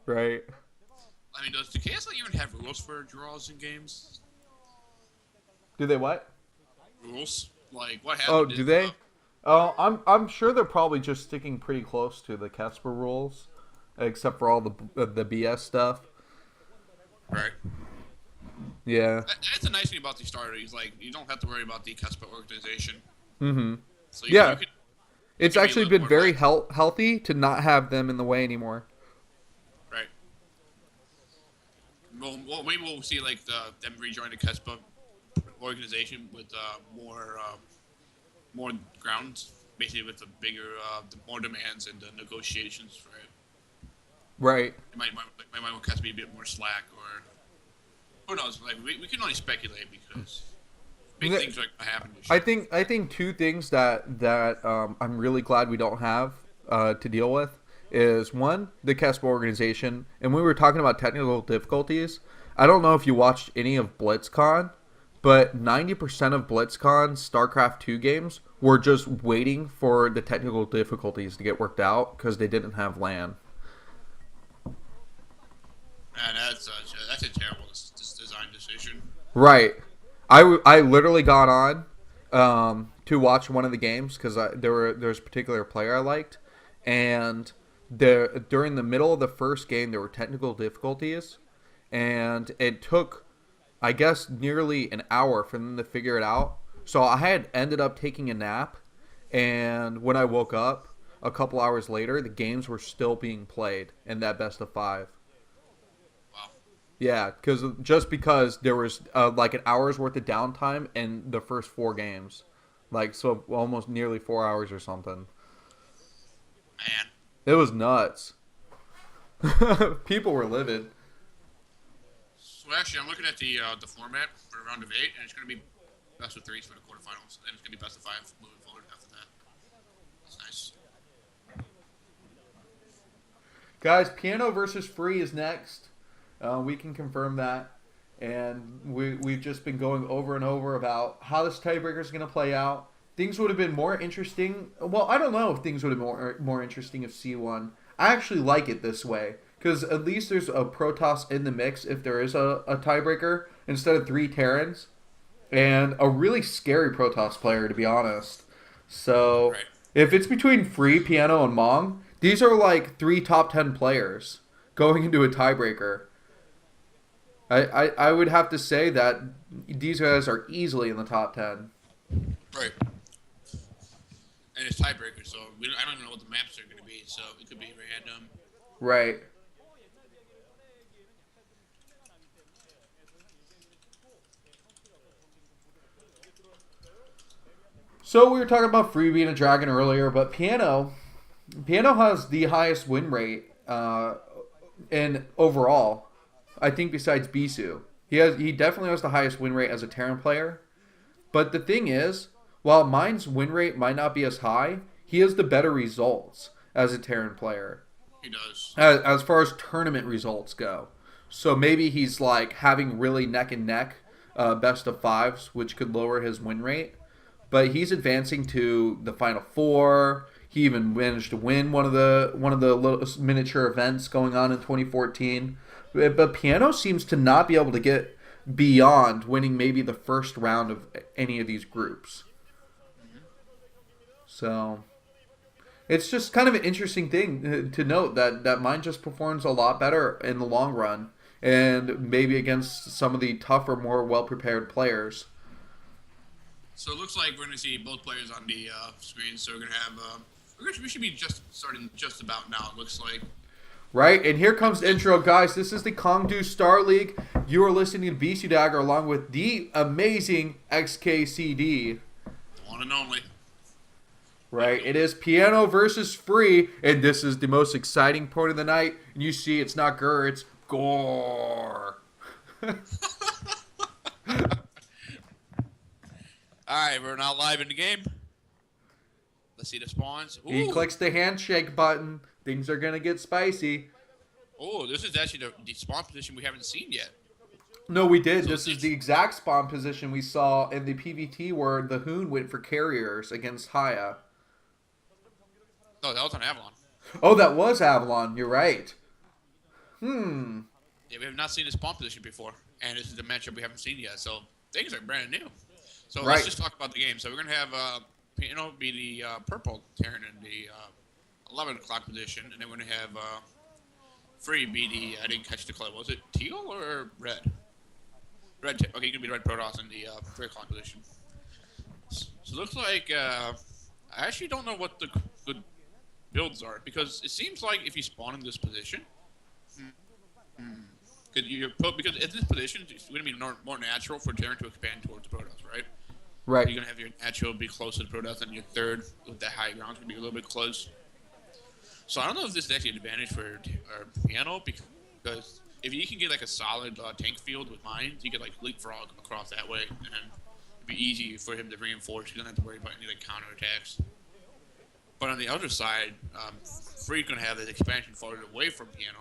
Right. I mean, does the KSL even have rules for draws in games? Do they what? Rules? Like, what Oh, happened do if, they? Oh, I'm sure they're probably just sticking pretty close to the Casper rules, except for all the BS stuff. right? Yeah. That's the nice thing about these star leagues. Like, you don't have to worry about the Kespa organization. Mm-hmm. So Yeah. you It's can be a actually little been more very relaxed. healthy to not have them in the way anymore. Right. Well, maybe we'll see, like, them rejoin the Kespa organization with more grounds, basically with the bigger, the more demands and the negotiations for it. Right. Might want Kespa to be a bit more slack, or who knows? Like, we can only speculate because big things are gonna happen this year. I think two things that I'm really glad we don't have to deal with is one, the Casper organization, and we were talking about technical difficulties. I don't know if you watched any of BlitzCon, but 90% of BlitzCon's StarCraft 2 games were just waiting for the technical difficulties to get worked out because they didn't have LAN. Man, that's a terrible design decision. Right. I literally got on to watch one of the games because there was a particular player I liked, and during the middle of the first game there were technical difficulties, and it took, I guess, nearly an hour for them to figure it out. So I had ended up taking a nap, and when I woke up a couple hours later, the games were still being played in that best of five. Wow. Yeah, because there was like an hour's worth of downtime in the first four games, like so almost nearly 4 hours or something. Man. It was nuts. People were livid. So actually, I'm looking at the format for round of 8, and it's going to be best of threes for the quarterfinals, and it's going to be best of 5 moving forward after that. That's nice. Guys, piano versus free is next. We can confirm that, and we've just been going over and over about how this tiebreaker is going to play out. Things would have been more interesting. Well, I don't know if things would have been more interesting if C won. I actually like it this way because at least there's a Protoss in the mix if there is a tiebreaker instead of three Terrans and a really scary Protoss player to be honest. So Right. if it's between Free, Piano, and Mong, these are like three top 10 players going into a tiebreaker. I would have to say that these guys are easily in the top 10. Right. And it's tiebreaker, so I don't even know what the maps are going to be, so it could be random. Right. So we were talking about Free being a dragon earlier, but Piano has the highest win rate in overall. I think besides Bisu, he definitely has the highest win rate as a Terran player. But the thing is, while mine's win rate might not be as high, he has the better results as a Terran player He does. as far as tournament results go. So maybe he's like having really neck and neck best of fives, which could lower his win rate. But he's advancing to the final four. He even managed to win one of the little miniature events going on in 2014. But Piano seems to not be able to get beyond winning maybe the first round of any of these groups. So it's just kind of an interesting thing to note that mine just performs a lot better in the long run and maybe against some of the tougher, more well prepared players. So it looks like we're going to see both players on the screen, so we're going to have... we should be just starting just about now, it looks like. Right, and here comes the intro, guys. This is the Kongdoo Star League. You are listening to BisuDagger along with the amazing XKCD. The one and only. Right, it is Piano versus Free, and this is the most exciting part of the night. And you see, it's not Gur, it's Gore. Alright, we're now live in the game. Let's see the spawns. Ooh. He clicks the handshake button. Things are gonna get spicy. Oh, this is actually the spawn position we haven't seen yet. No, we did. So This is the exact spawn position we saw in the PVT where the Hoon went for carriers against Haya. No, that was on Avalon. Oh, that was Avalon. You're right. Yeah, we have not seen this spawn position before, and this is the matchup we haven't seen yet. So things are brand new. So Right. let's just talk about the game. So we're gonna have Piano be the purple Terran in the 11 o'clock position, and then we're gonna have Free be the I didn't catch the color. Was it teal or red? Red. Okay, you can be red Protoss in the 3 o'clock position. So it looks like I actually don't know what the good builds are because it seems like if you spawn in this position. Because in this position, it's going to be more natural for Terran to expand towards the Protoss, right? Right. You're going to have your natural be close to the Protoss, and your third with that high ground is going to be a little bit close. So I don't know if this is actually an advantage for Piano because if you can get like a solid tank field with mines, you could like leapfrog across that way, and then it'd be easy for him to reinforce. You don't have to worry about any like counterattacks. But on the other side, Free's going to have this expansion farther away from Piano.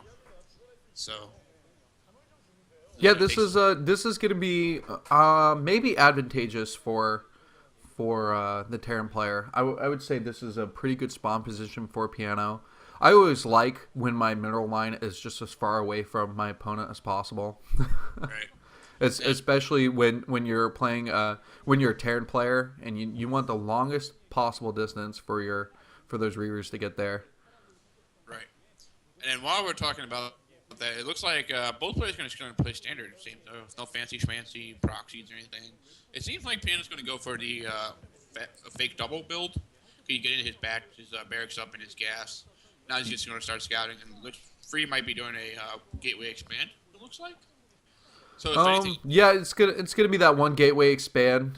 So Yeah, this is going to be maybe advantageous for the Terran player. I would say this is a pretty good spawn position for Piano. I always like when my mineral line is just as far away from my opponent as possible. right. Especially when you're playing when you're a Terran player and you want the longest possible distance for those Reavers to get there. Right. And then while we're talking about that, it looks like both players are going to play standard. It seems no fancy schmancy proxies or anything. It seems like Piano's going to go for the fake double build. You get into his back, his barracks up, and his gas. Now he's just going to start scouting, and Free might be doing a gateway expand. It looks like. So if anything, yeah, it's gonna be that one gateway expand.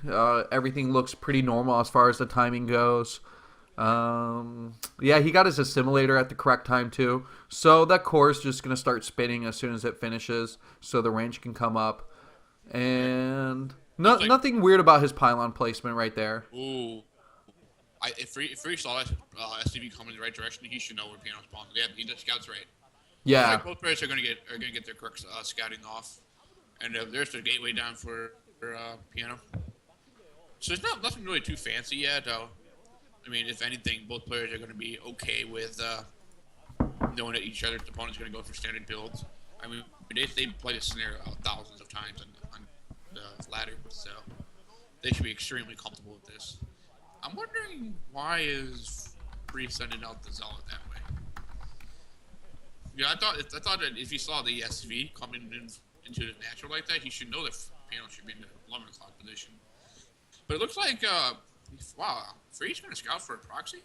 Everything looks pretty normal as far as the timing goes. Yeah, he got his assimilator at the correct time too. So that core is just going to start spinning as soon as it finishes so the range can come up. And nothing weird about his pylon placement right there. Ooh. If Free saw SCV coming in the right direction, he should know where Piano spawns. Yeah, he does scouts right. Yeah. Like both players are going to get their quirks scouting off. And there's the gateway down for Piano. So it's nothing really too fancy yet. I mean, if anything, both players are going to be okay with knowing that each other's opponent's going to go for standard builds. I mean, they played this scenario out thousands of times on the ladder, so they should be extremely comfortable with this. I'm wondering why is Free sending out the Zealot that way? Yeah, I thought that if he saw the SV coming into the natural like that, he should know that Piano should be in the 11 o'clock position. But it looks like wow, Free's going to scout for a proxy?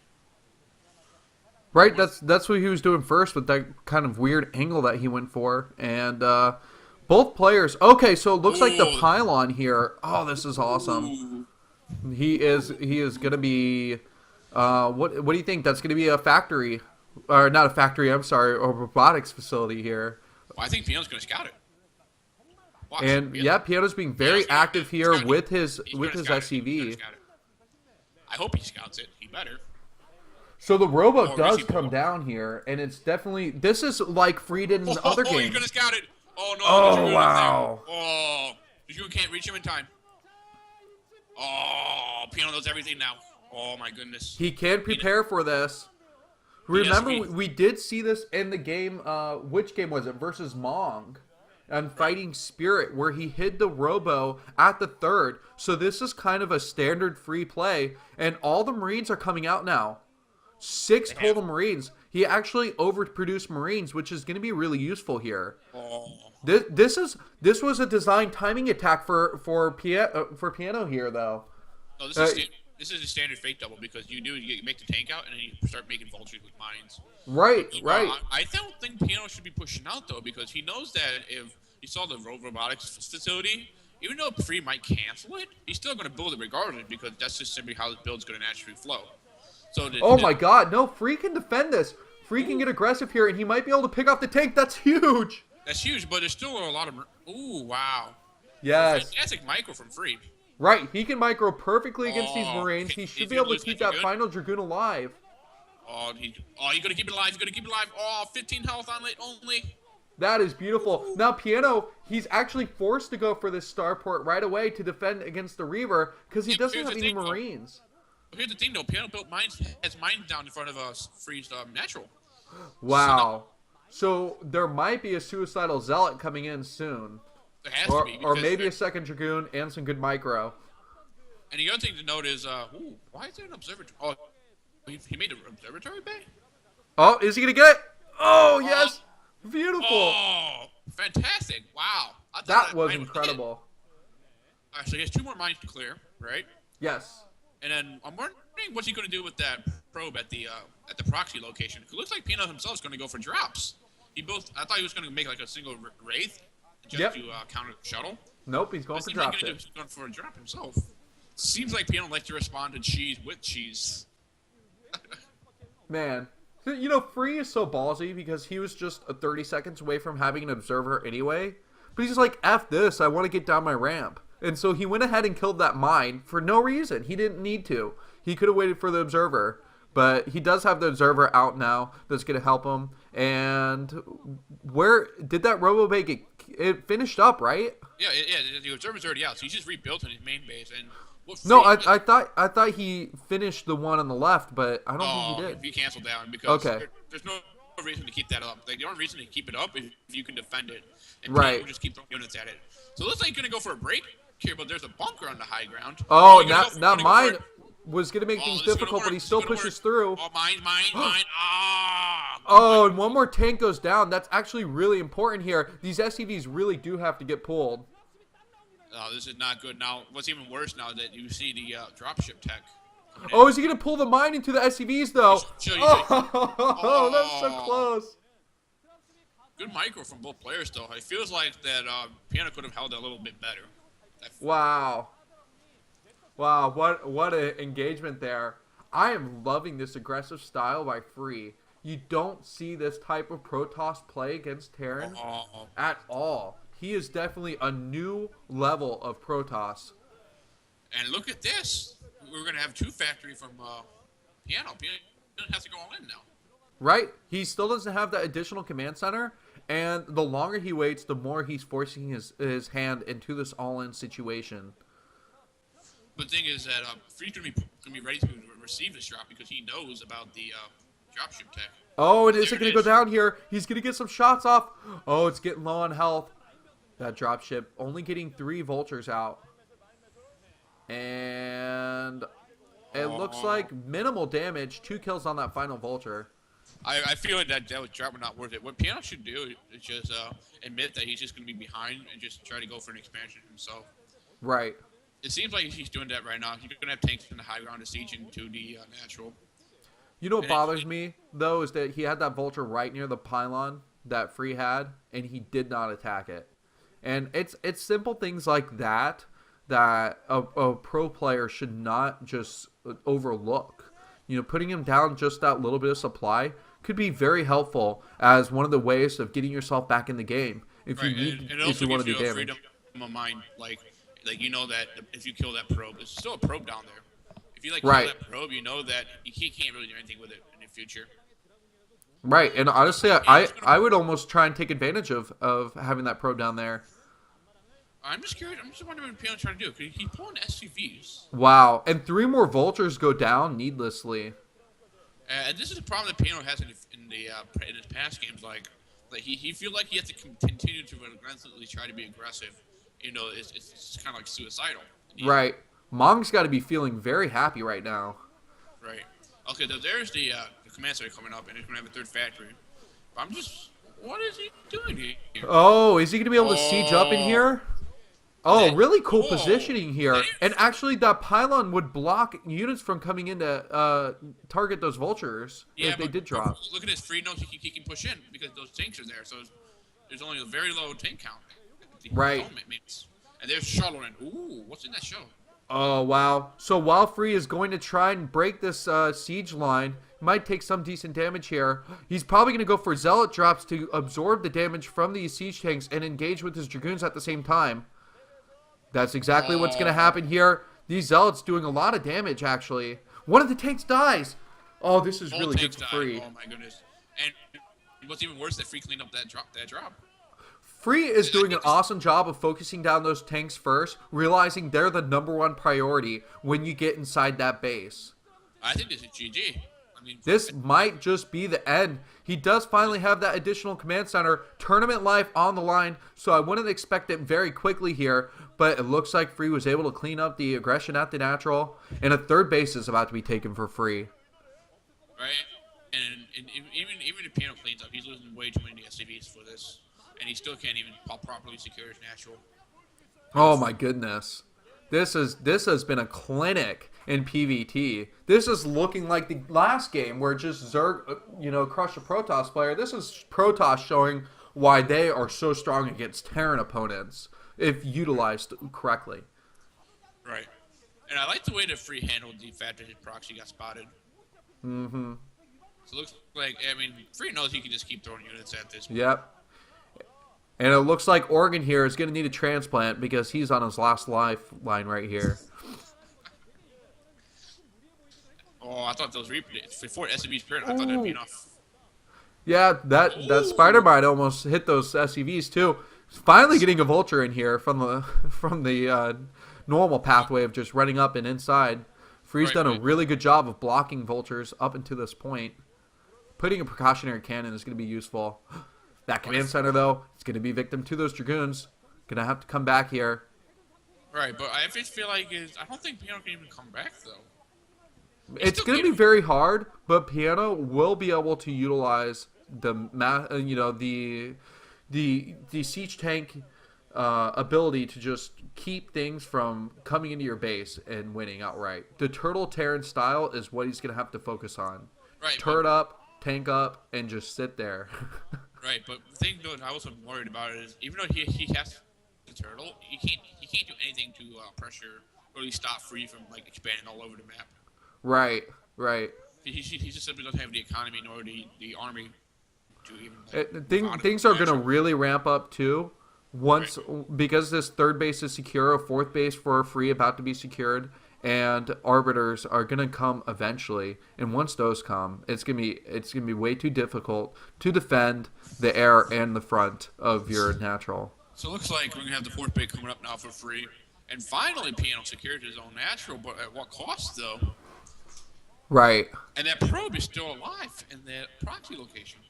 Right, that's what he was doing first with that kind of weird angle that he went for. And both players... Okay, so it looks like the pylon here... Oh, this is awesome. Ooh. He is going to be... What do you think? That's going to be a factory. Or not a factory, I'm sorry. A robotics facility here. Well, I think Piano's going to scout it. Watch, and yeah, Piano's being very active here with his SCV. I hope he scouts it. He better. So the Robo does come down here, and it's definitely... This is like Free did in the other game. Oh, he's going to scout it. Oh, no. Oh, wow. Oh, you can't reach him in time. Oh, Piano knows everything now. Oh, my goodness. He can prepare for this. Remember, we did see this in the game. Which game was it? Versus Mong. And Fighting Spirit, where he hid the Robo at the third. So this is kind of a standard Free play. And all the Marines are coming out now. 6 total Marines. He actually overproduced Marines, which is going to be really useful here. Oh. This was a design timing attack for Piano here, though. No, this is a standard fake double because you make the tank out and then you start making vultures with mines. Right. I don't think Piano should be pushing out though because he knows that if he saw the robotics facility, even though Free might cancel it, he's still going to build it regardless because that's just simply how his build's going to naturally flow. So my God, no! Free can defend this. Free can get aggressive here, and he might be able to pick off the tank. That's huge. That's huge, but there's still a lot of... Ooh, wow. Yes. Fantastic micro from Free. Right, he can micro perfectly against these Marines. He should be able to keep that final Dragoon alive. He's going to keep it alive. He's going to keep it alive. Oh, 15 health on it only. That is beautiful. Now, Piano, he's actually forced to go for this starport right away to defend against the Reaver because he doesn't have any Marines. Here's the thing, though. Piano built mines, has mines down in front of us, Free's natural. Wow. So there might be a suicidal zealot coming in soon. There has Or, to be. or Because maybe a second Dragoon and some good micro. And the other thing to note is, why is there an observatory? Oh, he made an observatory bay? Oh, is he going to get it? Oh, yes. Beautiful. Oh, fantastic. Wow. That was incredible. All right, so he has 2 more mines to clear, right? Yes. And then I'm wondering what's he going to do with that probe at the proxy location. It looks like Pino himself is going to go for drops. I thought he was going to make like a single wraith just to counter the shuttle. Nope, he's going for drop ship. He's going for a drop himself. Seems like Pino likes to respond to cheese with cheese. Man. Free is so ballsy because he was just 30 seconds away from having an observer anyway. But he's just like, F this, I want to get down my ramp. And so he went ahead and killed that mine for no reason. He didn't need to. He could have waited for the observer. But he does have the observer out now that's going to help him. And where did that RoboBay get it finished up, right? Yeah, the observer's already out. So he's just rebuilt in his main base. And no, I thought he finished the one on the left, but I don't think he did. He canceled that one because there's no reason to keep that up. Like, the only reason to keep it up is if you can defend it. And people just keep throwing units at it. So it looks like he's going to go for a break here, but there's a bunker on the high ground. Oh, now mine was going to make things difficult, but he still pushes through. Oh, mine. Oh, and one more tank goes down. That's actually really important here. These SCVs really do have to get pulled. Oh, this is not good. Now, what's even worse now that you see the dropship tech. Oh, is he going to pull the mine into the SCVs, though? Oh, that's so close. Good micro from both players, though. It feels like that Piano could have held that a little bit better. Wow. Wow, what an engagement there. I am loving this aggressive style by Free. You don't see this type of Protoss play against Terran at all. He is definitely a new level of Protoss. And look at this. We're going to have 2 factory from Piano. Piano has to go all in now. Right? He still doesn't have that additional command center. And the longer he waits, the more he's forcing his hand into this all-in situation. But the thing is that Free's going to be ready to receive this drop because he knows about the dropship tech. Oh, and is it going to go down here? He's going to get some shots off. Oh, it's getting low on health. That dropship only getting 3 vultures out. And it looks like minimal damage. 2 kills on that final vulture. I feel like that drop was not worth it. What Piano should do is just admit that he's just going to be behind and just try to go for an expansion himself. Right. It seems like he's doing that right now. He's going to have tanks in the high ground to siege into the natural. You know what bothers me, though, is that he had that vulture right near the pylon that Free had, and he did not attack it. And it's simple things like that a pro player should not just overlook. Putting him down just that little bit of supply could be very helpful as one of the ways of getting yourself back in the game if you want to do damage. Freedom of mind, like you know that if you kill that probe, there's still a probe down there. If you kill that probe, you know that he can't really do anything with it in the future. Right, and honestly, I would almost try and take advantage of having that probe down there. I'm just curious. I'm just wondering what Piano's trying to do. Could he pull in SCVs? Wow, and 3 more vultures go down needlessly. And this is a problem that Piano has in his past games. Like he feels like he has to continue to relentlessly try to be aggressive. It's kind of like suicidal. Right. Mong's got to be feeling very happy right now. Right. Okay, so there's the command center coming up, and it's going to have a 3rd factory. But what is he doing here? Oh, is he going to be able to siege up in here? Oh, really cool positioning here. And actually, that pylon would block units from coming in to target those vultures if they did drop. Look at his free notes he can push in because those tanks are there. So there's only a very low tank count. Right. And there's shuttle in. Ooh, what's in that shuttle? Oh, wow. So while Free is going to try and break this siege line, might take some decent damage here. He's probably going to go for Zealot drops to absorb the damage from these siege tanks and engage with his Dragoons at the same time. That's exactly what's going to happen here. These Zealots doing a lot of damage, actually. One of the tanks dies. Oh, this is really good for Free. Oh, my goodness. And what's even worse, that Free cleaned up that drop. Free is doing an awesome job of focusing down those tanks first, realizing they're the #1 priority when you get inside that base. I think this is GG. I mean, This might just be the end. He does finally have that additional command center. Tournament life on the line, so I wouldn't expect it very quickly here, but it looks like Free was able to clean up the aggression at the natural, and a third base is about to be taken for Free. right? And even if Piano cleans up, he's losing way too many SCVs for this, and he still can't even properly secure his natural. Oh my goodness. This has been a clinic in PvT. This is looking like the last game where just Zerg, crushed a Protoss player. This is Protoss showing why they are so strong against Terran opponents if utilized correctly. Right. And I like the way that Free handled the fact that his proxy got spotted. Mm-hmm. So it looks like, Free knows he can just keep throwing units at this. Yep. And it looks like Oregon here is going to need a transplant because he's on his last lifeline right here. Oh, I thought those before SCV's period, I thought that'd be enough. Yeah, that Spider Bite almost hit those SCVs too. Finally getting a Vulture in here from the normal pathway of just running up and inside. Free's done a really good job of blocking Vultures up until this point. Putting a precautionary cannon is going to be useful. That command center, though, it's going to be victim to those Dragoons. Going to have to come back here. Right, but I just feel like I don't think Piano can even come back, though. It's going to be very hard, but Piano will be able to utilize the siege tank ability to just keep things from coming into your base and winning outright. The Turtle Terran style is what he's going to have to focus on. Right, Turret up, tank up, and just sit there. Right, but the thing though I was worried about is even though he has the turtle, he can't do anything to pressure or at least stop Free from like expanding all over the map. Right. He just simply doesn't have the economy nor the army to even. Things are going to really ramp up too. Once because this third base is secure, a fourth base for Free about to be secured, and arbiters are gonna come eventually. And once those come, it's gonna be way too difficult to defend the air and the front of your natural. So it looks like we're gonna have the fourth base coming up now for Free, and finally Piano secured his own natural, but at what cost though? Right. And that probe is still alive in that proxy location.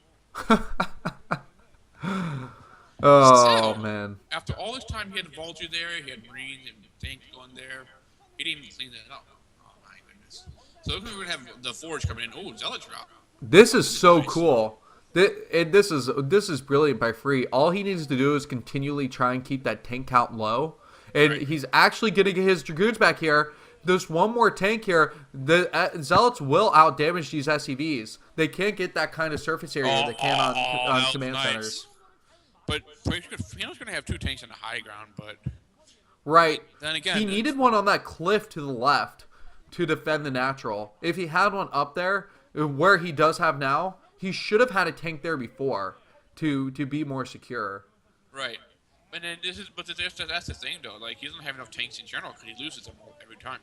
Oh man! After all this time, he had the Vulture there, he had Marines and tanks going there. He didn't even clean that up. Oh my goodness! So we're gonna have the Forge coming in. Oh, Zealot drop. This is so cool. This is brilliant by Free. All he needs to do is continually try and keep that tank count low, and he's actually getting his Dragoons back here. There's one more tank here. The Zealots will outdamage these SCVs. They can't get that kind of surface area they can on command centers. But Piano's going to have two tanks on the high ground, but... Right. Then again... He needed one on that cliff to the left to defend the natural. If he had one up there, where he does have now, he should have had a tank there before to be more secure. Right. And then that's the thing, though. Like, he doesn't have enough tanks in general because he loses them every time.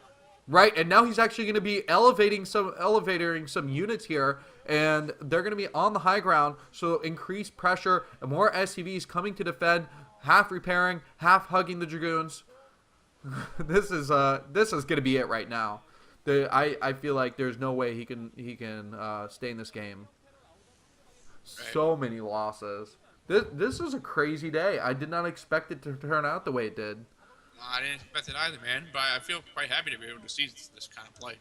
Right, and now he's actually going to be elevating some units here, and they're going to be on the high ground, so increased pressure and more SCVs coming to defend, half repairing, half hugging the Dragoons. This is going to be it right now. I feel like there's no way he can stay in this game. So many losses. This is a crazy day. I did not expect it to turn out the way it did. I didn't expect it either, man. But I feel quite happy to be able to see this kind of play.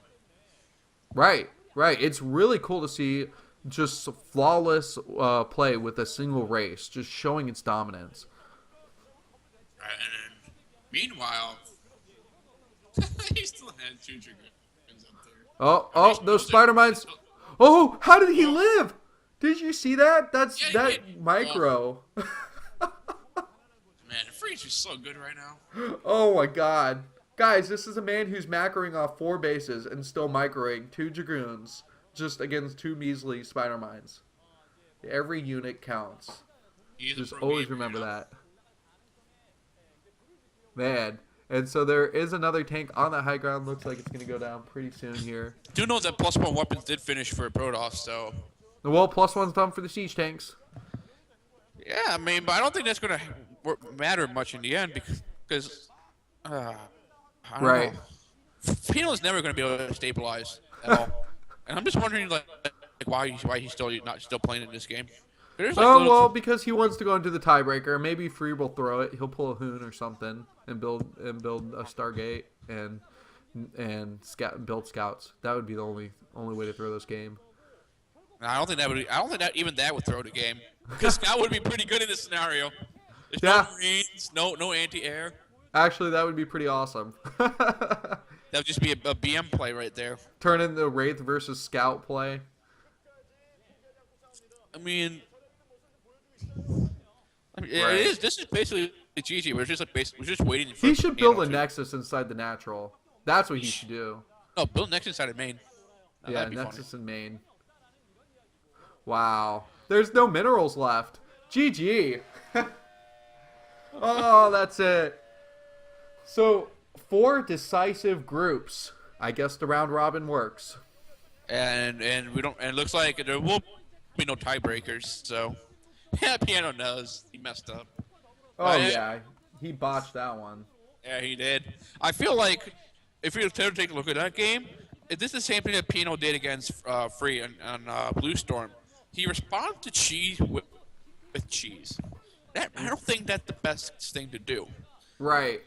Right. It's really cool to see just flawless play with a single race, just showing its dominance. Right, and then, meanwhile, he still had two Dragoons up there. Oh, those spider mines. Oh, how did he live? Did you see that? That's micro. Man, Free's just so good right now. Oh my god. Guys, this is a man who's macroing off 4 bases and still microing 2 Dragoons just against 2 measly spider mines. Every unit counts. Just always remember that. Man. And so there is another tank on that high ground. Looks like it's going to go down pretty soon here. Do know that +1 weapons did finish for Protoss, so... Well, +1's done for the siege tanks. Yeah, I mean, but I don't think that's going to matter much in the end because I don't know. Piano's never going to be able to stabilize at all. And I'm just wondering, like why he's still not still playing in this game. There's like Oh little. well, because he wants to go into the tiebreaker. Maybe Free will throw it. He'll pull a Hoon or something and build a Stargate and build scouts. That would be the only way to throw this game. I don't think that would. I don't think that even that would throw the game. Because Scout would be pretty good in this scenario. There's Yeah. no Marines, no anti-air. Actually, that would be pretty awesome. That would just be a BM play right there. Turn in the Wraith versus Scout play. I mean, Right. it is. This is basically GG. We're just we're just waiting. For He should build Piano a to- Nexus inside the natural. That's what he should do. No, build next inside of main. Now, Yeah, that'd be Nexus and main. Wow. There's no minerals left. GG. Oh, that's it. So, 4 decisive groups. I guess the round robin works. And we don't. And it looks like there will be no tiebreakers. So yeah, Piano knows he messed up. Oh, But, yeah. He botched that one. Yeah, he did. I feel like if we take a look at that game, this is the same thing that Pino did against Free on Blue Storm. He responded to cheese with cheese. I don't think that's the best thing to do. Right.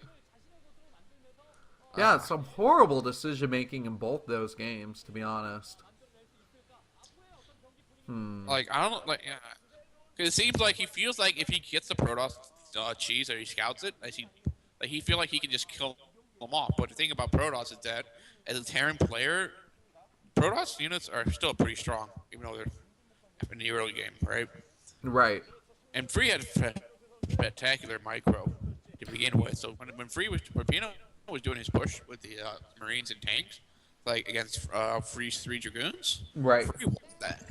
Yeah, some horrible decision making in both those games, to be honest. Like I don't like. Cause it seems like he feels like if he gets the Protoss cheese or he scouts it, he feel like he can just kill them off. But the thing about Protoss is that as a Terran player, Protoss units are still pretty strong, even though they're in the early game, right? Right. And Free had spectacular micro to begin with. So when Pino was doing his push with the Marines and tanks, like against Free's 3 Dragoons, Right. Free won that.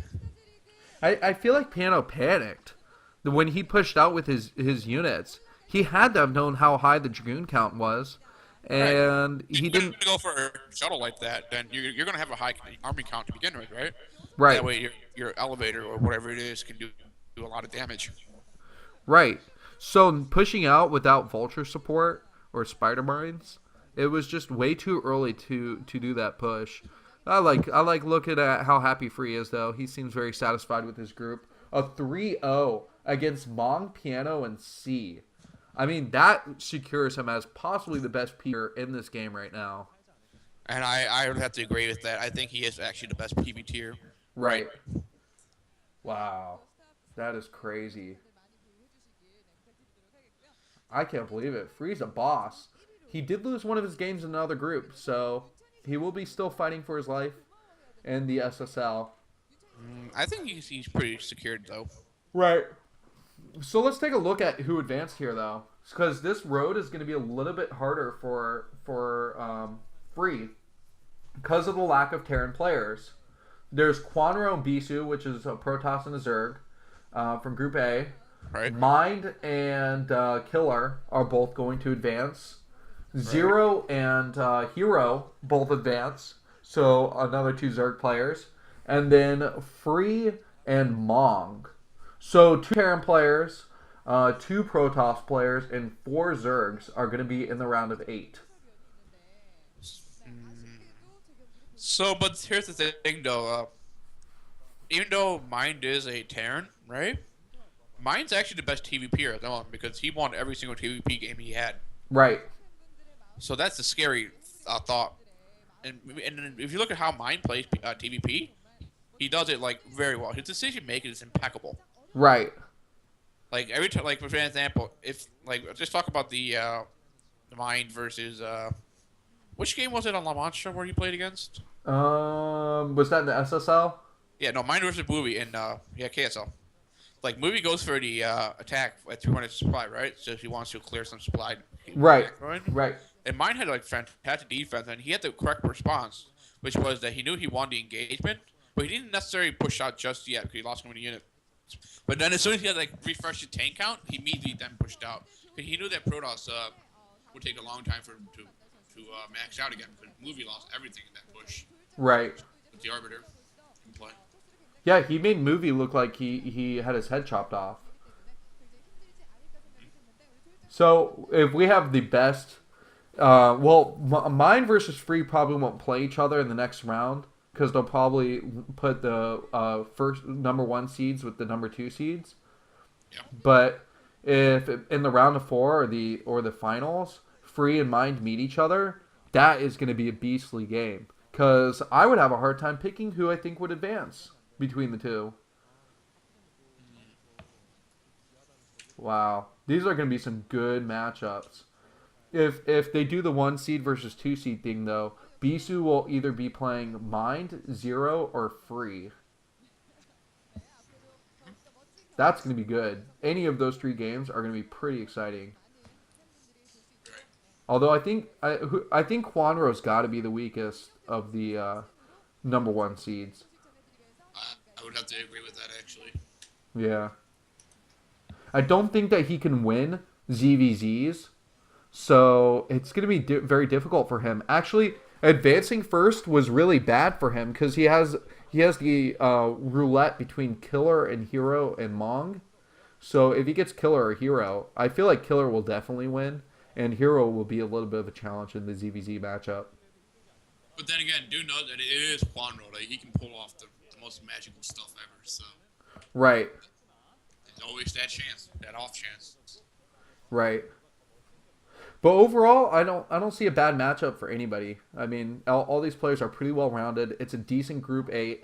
I feel like Piano panicked. When he pushed out with his units, he had to have known how high the Dragoon count was. And he If didn't. you're gonna go for a shuttle like that, then you're gonna have a high army count to begin with, right? Right. That way your elevator or whatever it is can do a lot of damage. Right. So pushing out without Vulture support or Spider Mines, it was just way too early to do that push. I like looking at how happy Free is though. He seems very satisfied with his group. A 3-0 against Mong, Piano, and C. I mean, that secures him as possibly the best peer in this game right now. And I would have to agree with that. I think he is actually the best PB tier. Right. Wow. That is crazy. I can't believe it. Free's a boss. He did lose one of his games in another group, so he will be still fighting for his life in the SSL. I think he's pretty secured though. Right. So let's take a look at who advanced here, though, because this road is going to be a little bit harder for Free because of the lack of Terran players. There's Quanro and Bisu, which is a Protoss and a Zerg from Group A. Right. Mind and Killer are both going to advance. Zero and Hero both advance, so another 2 Zerg players. And then Free and Mong. So 2 Terran players, 2 Protoss players, and 4 Zergs are going to be in the round of 8. So, but here's the thing though. Even though Mind is a Terran, right? Mind's actually the best TVPer at the moment because he won every single TVP game he had. Right. So that's a scary thought. And if you look at how Mind plays TVP, he does it like very well. His decision making is impeccable. Right. Like every time, like for example, if like just talk about the Mind versus which game was it on La Mancha where he played against? Was that in the SSL? Yeah, no, Mind versus Movie in KSL. Like Movie goes for the attack at 200 supply, right? So he wants to clear some supply. Right. Right. And Mind had like fantastic defense, and he had the correct response, which was that he knew he won the engagement, but he didn't necessarily push out just yet because he lost so many units. But then as soon as he had like refreshed the tank count, he immediately then pushed out because he knew that Protoss would take a long time for him to max out again. Because Movie lost everything in that push. Right. With the Arbiter in play. Yeah, he made Movie look like he had his head chopped off. So if we have the best, Mine versus Free probably won't play each other in the next round because they'll probably put the first number 1 seeds with the number 2 seeds. Yeah. But if in the round of 4 or the finals, Free and Mind meet each other, that is going to be a beastly game. Because I would have a hard time picking who I think would advance between the two. Wow. These are going to be some good matchups. If they do the 1 seed versus 2 seed thing, though, Bisu will either be playing Mind, Zero, or Free. That's going to be good. Any of those 3 games are going to be pretty exciting. Although I think Quanro's got to be the weakest of the number 1 seeds. I would have to agree with that, actually. Yeah. I don't think that he can win ZVZs, so it's going to be very difficult for him. Actually, advancing first was really bad for him because he has the roulette between Killer and Hero and Mong. So if he gets Killer or Hero, I feel like Killer will definitely win, and Hero will be a little bit of a challenge in the ZVZ matchup. But then again, do know that it is Quanro. Like, he can pull off the most magical stuff ever. So Right. there's always that chance, that off chance. Right. But overall, I don't see a bad matchup for anybody. I mean, all these players are pretty well rounded. It's a decent Group 8,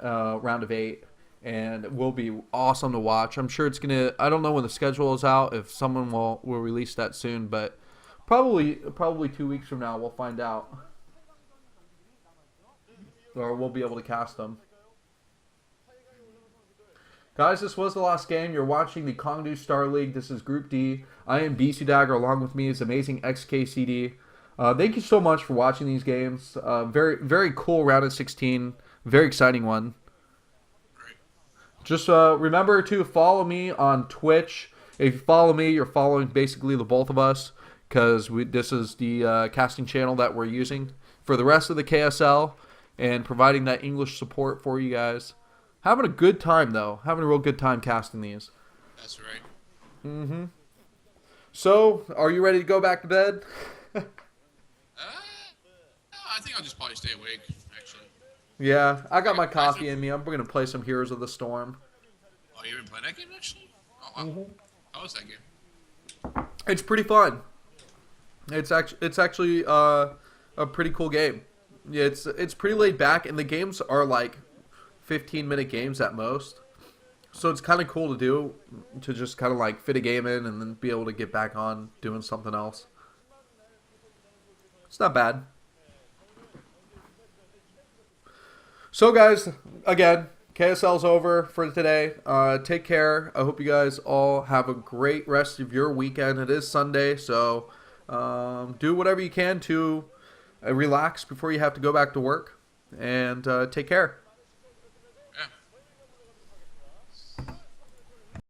round of 8, and it will be awesome to watch. I'm sure it's gonna. I don't know when the schedule is out. If someone will release that soon, but probably 2 weeks from now we'll find out, or we'll be able to cast them. Guys, this was the last game. You're watching the Kongdoo Star League. This is Group D. I am BisuDagger. Along with me is amazing XKCD. Thank you so much for watching these games. Very, very cool round of 16. Very exciting one. Just remember to follow me on Twitch. If you follow me, you're following basically the both of us, because this is the casting channel that we're using for the rest of the KSL and providing that English support for you guys. Having a good time, though. Having a real good time casting these. That's right. Mm-hmm. So, are you ready to go back to bed? I think I'll just probably stay awake, actually. Yeah, I got my coffee in me. I'm going to play some Heroes of the Storm. Oh, you been playing that game, actually? Oh, wow. Mm-hmm. How was that game? It's pretty fun. It's actually a pretty cool game. Yeah, it's pretty laid back, and the games are like 15-minute games at most. So it's kind of cool to do, to just kind of like fit a game in and then be able to get back on doing something else. It's not bad. So guys, again, KSL's over for today. Take care. I hope you guys all have a great rest of your weekend. It is Sunday, so do whatever you can to relax before you have to go back to work. And take care.